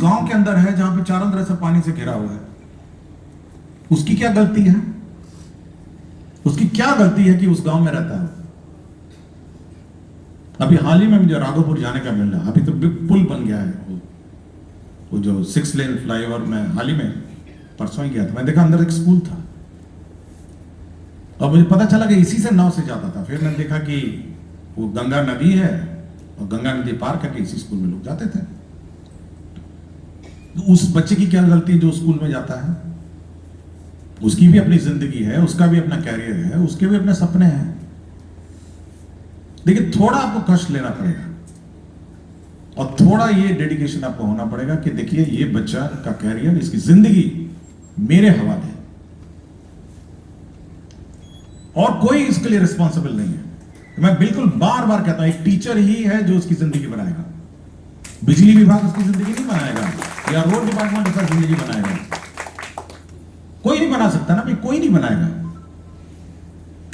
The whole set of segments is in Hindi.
गांव के अंदर है जहां पे चारों तरफ से पानी से घिरा हुआ है, उसकी क्या गलती है? उसकी क्या गलती है कि उस गांव में रहता है? अभी हाल ही में मुझे राघोपुर जाने का मिल रहा, अभी तो पुल बन गया है, वो जो 6 लेन फ्लाईओवर में हाल ही में परसों ही गया था, मैं देखा अंदर एक स्कूल था और मुझे पता चला कि इसी से नाव से जाता था। फिर मैंने देखा कि वो गंगा नदी है और गंगा नदी पार करके इसी स्कूल में लोग जाते थे। तो उस बच्चे की क्या गलती है जो स्कूल में जाता है? उसकी भी अपनी जिंदगी है, उसका भी अपना कैरियर है, उसके भी अपने सपने हैं। देखिए, थोड़ा आपको कष्ट लेना पड़ेगा और थोड़ा ये डेडिकेशन आपको होना पड़ेगा कि देखिए ये बच्चा का कैरियर, इसकी जिंदगी मेरे हवाले है और कोई इसके लिए रिस्पॉन्सिबल नहीं है। मैं बिल्कुल बार बार कहता हूं, एक टीचर ही है जो उसकी जिंदगी बनाएगा। बिजली विभाग उसकी जिंदगी नहीं बनाएगा या रोड डिपार्टमेंट उसका जिंदगी बनाएगा। कोई नहीं बना सकता ना भाई, कोई नहीं बनाएगा।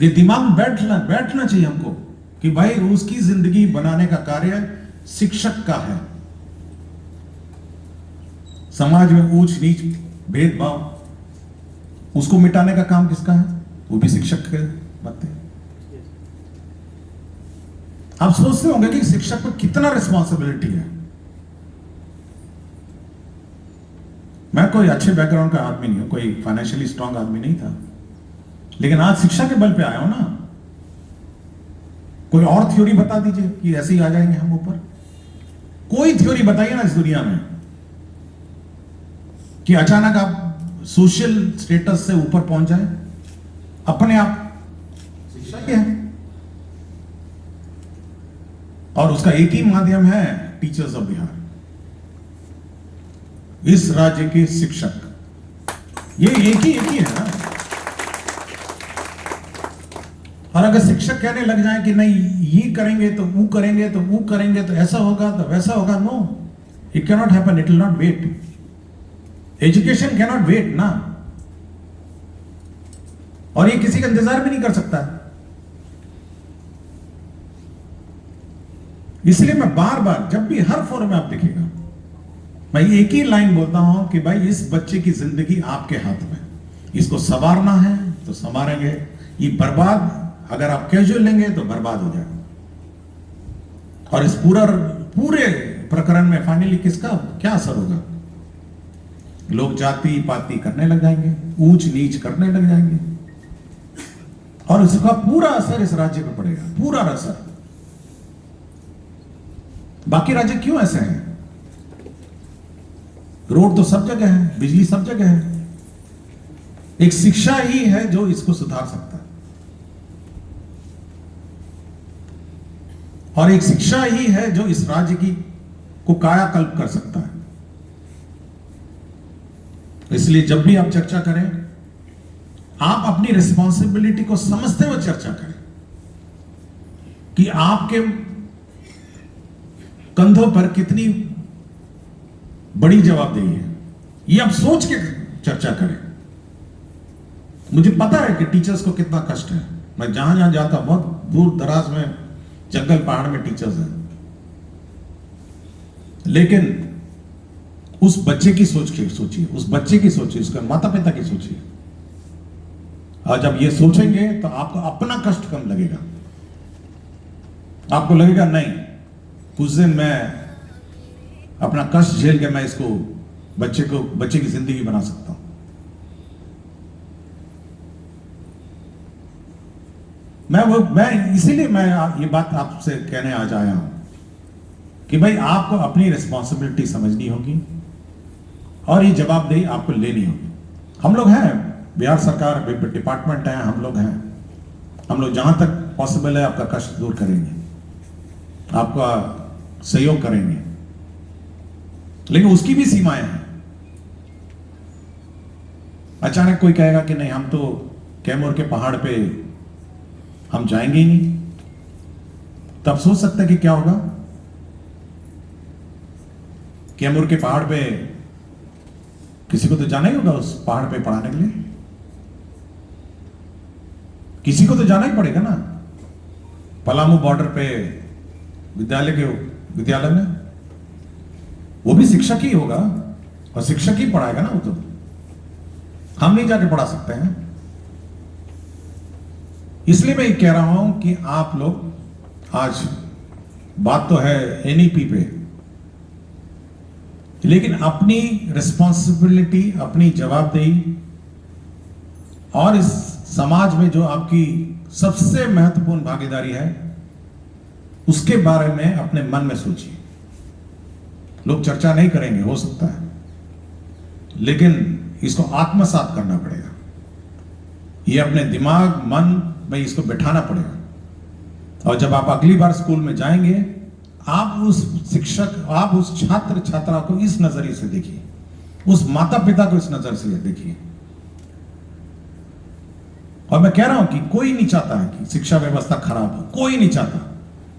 ये दिमाग में बैठना चाहिए हमको कि भाई उसकी जिंदगी बनाने का कार्य शिक्षक का है। समाज में ऊंच नीच भेदभाव उसको मिटाने का काम किसका है? वो भी शिक्षक के बनते हैं। आप सोचते होंगे कि शिक्षक पर कितना रिस्पॉन्सिबिलिटी है। मैं कोई अच्छे बैकग्राउंड का आदमी नहीं हूं, कोई फाइनेंशियली स्ट्रांग आदमी नहीं था, लेकिन आज शिक्षा के बल पे आया हूं ना। कोई और थ्योरी बता दीजिए कि ऐसे ही आ जाएंगे हम ऊपर। कोई थ्योरी बताइए ना इस दुनिया में कि अचानक आप सोशल स्टेटस से ऊपर पहुंच जाए अपने आप। शिक्षा ही है और उसका एक ही माध्यम है, टीचर्स ऑफ बिहार, इस राज्य के शिक्षक। ये एक ही है ना। और अगर शिक्षक कहने लग जाए कि नहीं ये करेंगे तो वो करेंगे तो वो करेंगे तो ऐसा होगा तो वैसा होगा, no, it can not happen, it will not wait. Education can not wait ना, और ये किसी का इंतजार भी नहीं कर सकता। इसलिए मैं बार बार जब भी हर फोरम में आप देखिएगा, मैं एक ही लाइन बोलता हूं कि भाई इस बच्चे की जिंदगी आपके हाथ में, इसको संवारना है तो संवारेंगे। ये बर्बाद अगर आप कैजुअल लेंगे तो बर्बाद हो जाएगा। और इस पूरे प्रकरण में फाइनली किसका क्या असर होगा? लोग जाति पाति करने लग जाएंगे, ऊंच नीच करने लग जाएंगे और इसका पूरा असर इस राज्य पर पड़ेगा, पूरा असर। बाकी राज्य क्यों ऐसे हैं? रोड तो सब जगह है, बिजली सब जगह है। एक शिक्षा ही है जो इसको सुधार सकता है और एक शिक्षा ही है जो इस राज्य की को कायाकल्प कर सकता है। इसलिए जब भी आप चर्चा करें, आप अपनी रिस्पॉन्सिबिलिटी को समझते हुए चर्चा करें कि आपके कंधों पर कितनी बड़ी जवाबदेही है। ये आप सोच के चर्चा करें। मुझे पता है कि टीचर्स को कितना कष्ट है। मैं जहां जहां जाता, बहुत दूर दराज में जंगल पहाड़ में टीचर्स हैं, लेकिन उस बच्चे की सोचिए, उस बच्चे की सोचिए, उसके माता पिता की सोचिए। और जब ये सोचेंगे तो आपको अपना कष्ट कम लगेगा। आपको लगेगा नहीं, कुछ दिन मैं अपना कष्ट झेल के मैं इसको बच्चे की जिंदगी बना सकता हूं। मैं इसीलिए मैं ये बात आपसे कहने आज आया हूं कि भाई आपको अपनी रिस्पॉन्सिबिलिटी समझनी होगी और ये जवाबदेही आपको लेनी होगी। हम लोग हैं, बिहार सरकार डिपार्टमेंट है, हम लोग हैं। हम लोग जहां तक पॉसिबल है आपका कष्ट दूर करेंगे, आपका सहयोग करेंगे, लेकिन उसकी भी सीमाएं हैं। अचानक कोई कहेगा कि नहीं, हम तो कैमूर के पहाड़ पे हम जाएंगे ही नहीं, तब सोच सकते हैं कि क्या होगा। कैमूर के पहाड़ पे किसी को तो जाना ही होगा, उस पहाड़ पे पढ़ाने के लिए किसी को तो जाना ही पड़ेगा ना। पलामू बॉर्डर पे विद्यालय में वो भी शिक्षक ही होगा और शिक्षक ही पढ़ाएगा ना, वो तो हम नहीं जाके पढ़ा सकते हैं। इसलिए मैं ये कह रहा हूं कि आप लोग, आज बात तो है एनईपी पे, लेकिन अपनी रिस्पॉन्सिबिलिटी, अपनी जवाबदेही और इस समाज में जो आपकी सबसे महत्वपूर्ण भागीदारी है उसके बारे में अपने मन में सोचिए। लोग चर्चा नहीं करेंगे, हो सकता है, लेकिन इसको आत्मसात करना पड़ेगा। ये अपने दिमाग, मन में इसको बिठाना पड़ेगा। और जब आप अगली बार स्कूल में जाएंगे, आप उस शिक्षक, आप उस छात्र छात्रा को इस नजरिए से देखिए, उस माता पिता को इस नजर से देखिए। और मैं कह रहा हूं कि कोई नहीं चाहता है कि शिक्षा व्यवस्था खराब हो, कोई नहीं चाहता।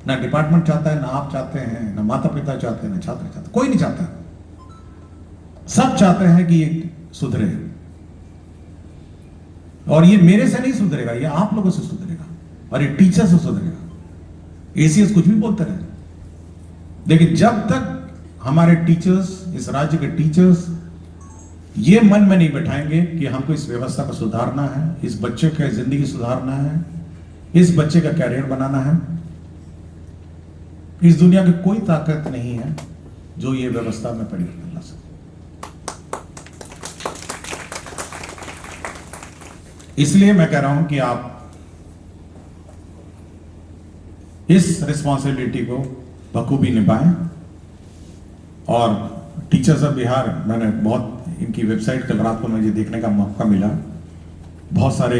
ना डिपार्टमेंट चाहता है, ना आप चाहते हैं, ना माता पिता चाहते हैं, ना छात्र चाहते, कोई नहीं चाहता। सब चाहते हैं कि ये सुधरे, और ये मेरे से नहीं सुधरेगा, ये आप लोगों से सुधरेगा और ये टीचर से सुधरेगा। एसीएस कुछ भी बोलते रहे, लेकिन जब तक हमारे टीचर्स, इस राज्य के टीचर्स ये मन में नहीं बैठाएंगे कि हमको इस व्यवस्था को सुधारना है, इस बच्चे की जिंदगी सुधारना है, इस बच्चे का कैरियर बनाना है, इस दुनिया की कोई ताकत नहीं है जो ये व्यवस्था में परिवर्तन ला सके। इसलिए मैं कह रहा हूं कि आप इस रिस्पॉन्सिबिलिटी को बखूबी निभाएं। और टीचर्स ऑफ बिहार, मैंने बहुत इनकी वेबसाइट कल रात को मुझे देखने का मौका मिला, बहुत सारे